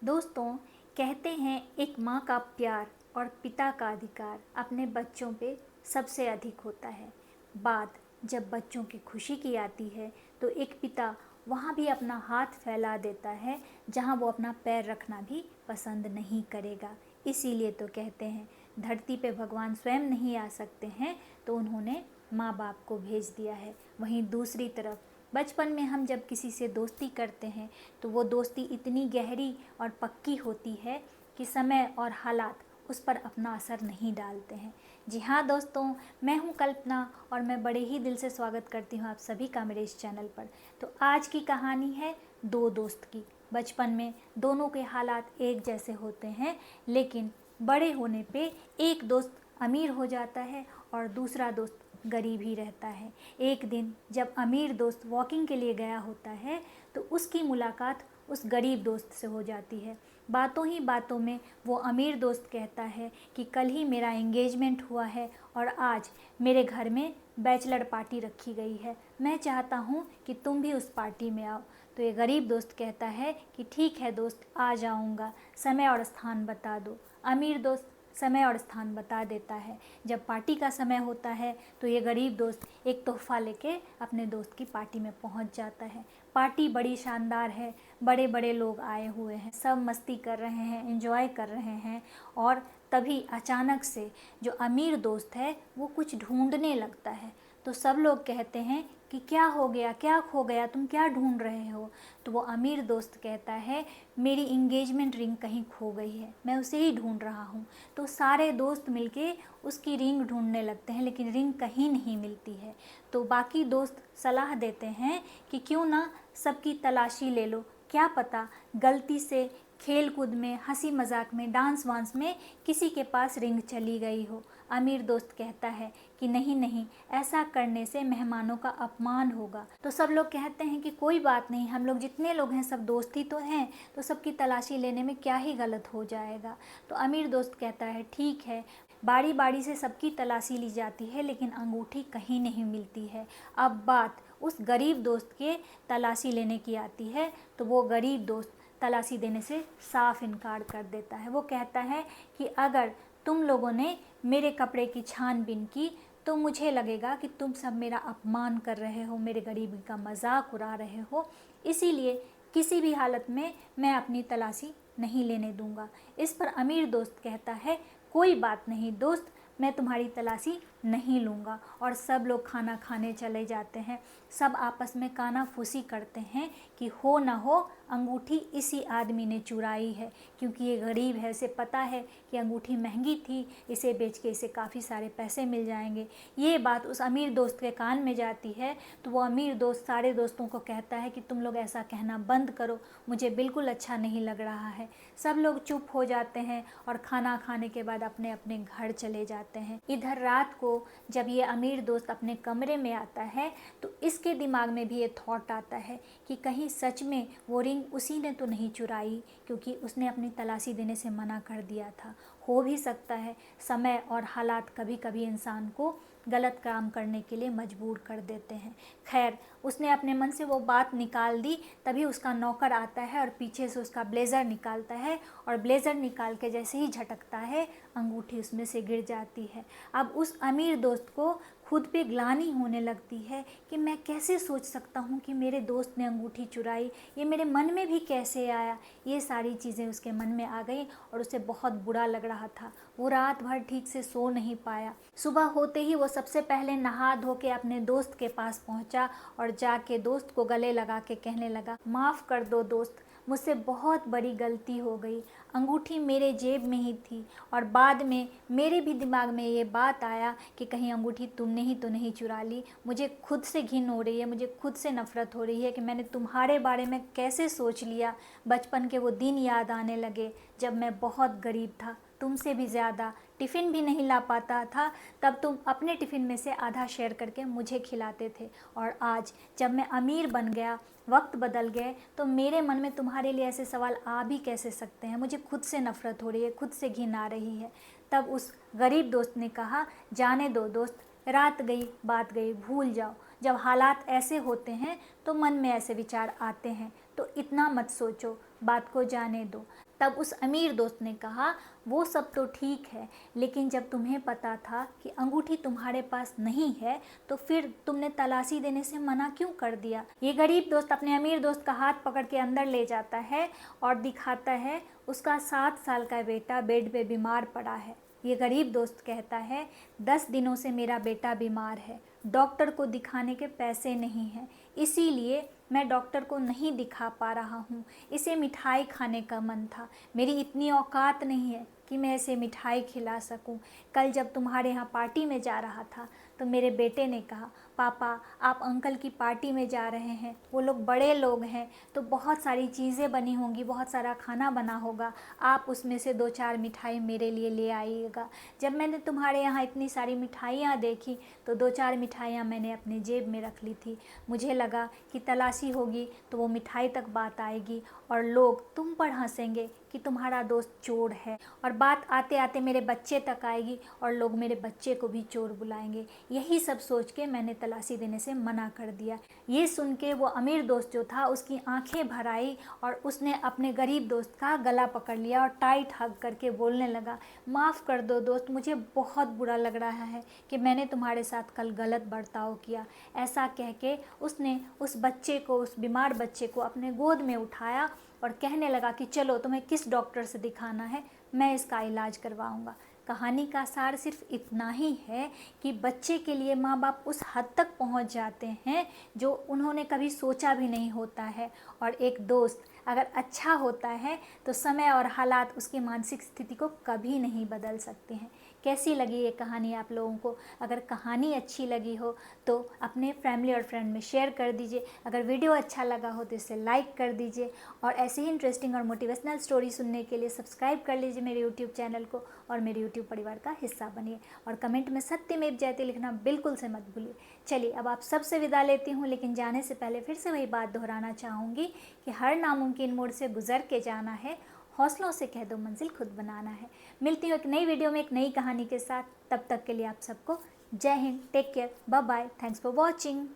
दोस्तों, कहते हैं एक माँ का प्यार और पिता का अधिकार अपने बच्चों पे सबसे अधिक होता है। बात जब बच्चों की खुशी की आती है तो एक पिता वहाँ भी अपना हाथ फैला देता है जहाँ वो अपना पैर रखना भी पसंद नहीं करेगा। इसीलिए तो कहते हैं धरती पे भगवान स्वयं नहीं आ सकते हैं तो उन्होंने माँ बाप को भेज दिया है। वहीं दूसरी तरफ बचपन में हम जब किसी से दोस्ती करते हैं तो वो दोस्ती इतनी गहरी और पक्की होती है कि समय और हालात उस पर अपना असर नहीं डालते हैं। जी हाँ दोस्तों, मैं हूँ कल्पना और मैं बड़े ही दिल से स्वागत करती हूँ आप सभी का मेरे इस चैनल पर। तो आज की कहानी है दो दोस्त की। बचपन में दोनों के हालात एक जैसे होते हैं, लेकिन बड़े होने पे एक दोस्त अमीर हो जाता है और दूसरा दोस्त गरीब ही रहता है। एक दिन जब अमीर दोस्त वॉकिंग के लिए गया होता है तो उसकी मुलाकात उस गरीब दोस्त से हो जाती है। बातों ही बातों में वो अमीर दोस्त कहता है कि कल ही मेरा एंगेजमेंट हुआ है और आज मेरे घर में बैचलर पार्टी रखी गई है, मैं चाहता हूँ कि तुम भी उस पार्टी में आओ। तो ये गरीब दोस्त कहता है कि ठीक है दोस्त, आ जाऊँगा, समय और स्थान बता दो। अमीर दोस्त समय और स्थान बता देता है। जब पार्टी का समय होता है तो ये गरीब दोस्त एक तोहफ़ा लेके अपने दोस्त की पार्टी में पहुंच जाता है। पार्टी बड़ी शानदार है, बड़े बड़े लोग आए हुए हैं, सब मस्ती कर रहे हैं, एंजॉय कर रहे हैं। और तभी अचानक से जो अमीर दोस्त है वो कुछ ढूंढने लगता है। तो सब लोग कहते हैं कि क्या हो गया, क्या खो गया, तुम क्या ढूंढ रहे हो? तो वो अमीर दोस्त कहता है मेरी इंगेजमेंट रिंग कहीं खो गई है, मैं उसे ही ढूंढ रहा हूँ। तो सारे दोस्त मिलके उसकी रिंग ढूंढने लगते हैं, लेकिन रिंग कहीं नहीं मिलती है। तो बाकी दोस्त सलाह देते हैं कि क्यों ना सबकी तलाशी ले लो, क्या पता गलती से खेल कूद में, हंसी मजाक में, डांस वांस में किसी के पास रिंग चली गई हो। अमीर दोस्त कहता है कि नहीं नहीं, ऐसा करने से मेहमानों का अपमान होगा। तो सब लोग कहते हैं कि कोई बात नहीं, हम लोग जितने लोग हैं सब दोस्त ही तो हैं, तो सबकी तलाशी लेने में क्या ही गलत हो जाएगा। तो अमीर दोस्त कहता है ठीक है। बारी बारी से सबकी तलाशी ली जाती है लेकिन अंगूठी कहीं नहीं मिलती है। अब बात उस गरीब दोस्त के तलाशी लेने की आती है तो वो गरीब दोस्त तलाशी देने से साफ इनकार कर देता है। वो कहता है कि अगर तुम लोगों ने मेरे कपड़े की छानबीन की तो मुझे लगेगा कि तुम सब मेरा अपमान कर रहे हो, मेरे गरीबी का मजाक उड़ा रहे हो, इसीलिए किसी भी हालत में मैं अपनी तलाशी नहीं लेने दूंगा। इस पर अमीर दोस्त कहता है कोई बात नहीं दोस्त, मैं तुम्हारी तलाशी नहीं लूँगा। और सब लोग खाना खाने चले जाते हैं। सब आपस में कानाफूसी करते हैं कि हो ना हो अंगूठी इसी आदमी ने चुराई है, क्योंकि ये गरीब है, इसे पता है कि अंगूठी महंगी थी, इसे बेच के इसे काफ़ी सारे पैसे मिल जाएंगे। ये बात उस अमीर दोस्त के कान में जाती है तो वो अमीर दोस्त सारे दोस्तों को कहता है कि तुम लोग ऐसा कहना बंद करो, मुझे बिल्कुल अच्छा नहीं लग रहा है। सब लोग चुप हो जाते हैं और खाना खाने के बाद अपने अपने घर चले जाते हैं। इधर रात को जब ये अमीर दोस्त अपने कमरे में आता है तो इसके दिमाग में भी ये थॉट आता है कि कहीं सच में वो रिंग उसी ने तो नहीं चुराई, क्योंकि उसने अपनी तलाशी देने से मना कर दिया था। हो भी सकता है समय और हालात कभी कभी इंसान को गलत काम करने के लिए मजबूर कर देते हैं। खैर, उसने अपने मन से वो बात निकाल दी। तभी उसका नौकर आता है और पीछे से उसका ब्लेज़र निकालता है और ब्लेज़र निकाल के जैसे ही झटकता है अंगूठी उसमें से गिर जाती है। अब उस अमीर दोस्त को खुद पे ग्लानि होने लगती है कि मैं कैसे सोच सकता हूँ कि मेरे दोस्त ने अंगूठी चुराई, ये मेरे मन में भी कैसे आया। ये सारी चीज़ें उसके मन में आ गई और उसे बहुत बुरा लग रहा था। वो रात भर ठीक से सो नहीं पाया। सुबह होते ही वो सबसे पहले नहा धो के अपने दोस्त के पास पहुंचा और जाके दोस्त को गले लगा के कहने लगा, माफ़ कर दो दोस्त, मुझसे बहुत बड़ी गलती हो गई। अंगूठी मेरे जेब में ही थी और बाद में मेरे भी दिमाग में ये बात आया कि कहीं अंगूठी तुमने ही तो नहीं चुरा ली। मुझे खुद से घिन हो रही है, मुझे खुद से नफ़रत हो रही है कि मैंने तुम्हारे बारे में कैसे सोच लिया। बचपन के वो दिन याद आने लगे जब मैं बहुत गरीब था, तुमसे भी ज़्यादा, टिफ़िन भी नहीं ला पाता था, तब तुम अपने टिफ़िन में से आधा शेयर करके मुझे खिलाते थे। और आज जब मैं अमीर बन गया, वक्त बदल गए, तो मेरे मन में तुम्हारे लिए ऐसे सवाल आ भी कैसे सकते हैं। मुझे खुद से नफ़रत हो रही है, खुद से घिन आ रही है। तब उस गरीब दोस्त ने कहा, जाने दो दोस्त, रात गई बात गई, भूल जाओ। जब हालात ऐसे होते हैं तो मन में ऐसे विचार आते हैं, तो इतना मत सोचो। बात को जाने दो। तब उस अमीर दोस्त ने कहा, वो सब तो ठीक है, लेकिन जब तुम्हें पता था कि अंगूठी तुम्हारे पास नहीं है तो फिर तुमने तलाशी देने से मना क्यों कर दिया। ये गरीब दोस्त अपने अमीर दोस्त का हाथ पकड़ के अंदर ले जाता है और दिखाता है उसका 7 साल का बेटा बेड पे बीमार पड़ा है। ये गरीब दोस्त कहता है, 10 दिनों से मेरा बेटा बीमार है, डॉक्टर को दिखाने के पैसे नहीं हैं, इसीलिए मैं डॉक्टर को नहीं दिखा पा रहा हूँ। इसे मिठाई खाने का मन था, मेरी इतनी औकात नहीं है कि मैं इसे मिठाई खिला सकूं। कल जब तुम्हारे यहाँ पार्टी में जा रहा था तो मेरे बेटे ने कहा, पापा आप अंकल की पार्टी में जा रहे हैं, वो लोग बड़े लोग हैं तो बहुत सारी चीज़ें बनी होंगी, बहुत सारा खाना बना होगा, आप उसमें से 2-4 मिठाई मेरे लिए ले आइएगा। जब मैंने तुम्हारे यहाँ इतनी सारी मिठाइयाँ देखी तो 2-4 मिठाइयाँ मैंने अपने जेब में रख ली थी। मुझे लगा कि तलाशी होगी तो वो मिठाई तक बात आएगी और लोग तुम पर हंसेंगे कि तुम्हारा दोस्त चोर है, और बात आते आते मेरे बच्चे तक आएगी और लोग मेरे बच्चे को भी चोर बुलाएंगे। यही सब सोच के मैंने तलाशी देने से मना कर दिया। ये सुन के वो अमीर दोस्त जो था उसकी आंखें भर आई और उसने अपने गरीब दोस्त का गला पकड़ लिया और टाइट हग करके बोलने लगा, माफ़ कर दो दोस्त, मुझे बहुत बुरा लग रहा है कि मैंने तुम्हारे साथ कल गलत बर्ताव किया। ऐसा कह के उसने उस बच्चे को, उस बीमार बच्चे को अपने गोद में उठाया और कहने लगा कि चलो तुम्हें किस डॉक्टर से दिखाना है, मैं इसका इलाज करवाऊंगा। कहानी का सार सिर्फ इतना ही है कि बच्चे के लिए माँ बाप उस हद तक पहुँच जाते हैं जो उन्होंने कभी सोचा भी नहीं होता है, और एक दोस्त अगर अच्छा होता है तो समय और हालात उसकी मानसिक स्थिति को कभी नहीं बदल सकते हैं। कैसी लगी ये कहानी आप लोगों को? अगर कहानी अच्छी लगी हो तो अपने फैमिली और फ्रेंड में शेयर कर दीजिए। अगर वीडियो अच्छा लगा हो तो इसे लाइक कर दीजिए, और ऐसे ही इंटरेस्टिंग और मोटिवेशनल स्टोरी सुनने के लिए सब्सक्राइब कर लीजिए मेरे यूट्यूब चैनल को और मेरे यूट्यूब परिवार का हिस्सा बनिए। और कमेंट में सत्यमेव जयते लिखना बिल्कुल से मत भूलिए। चलिए अब आप सबसे विदा लेती हूँ, लेकिन जाने से पहले फिर से वही बात दोहराना चाहूँगी कि हर नामुमकिन मोड़ से गुजर के जाना है, हौसलों से कह दो मंजिल खुद बनाना है। मिलती हूँ एक नई वीडियो में एक नई कहानी के साथ। तब तक के लिए आप सबको जय Hind, take care, bye bye, thanks for watching.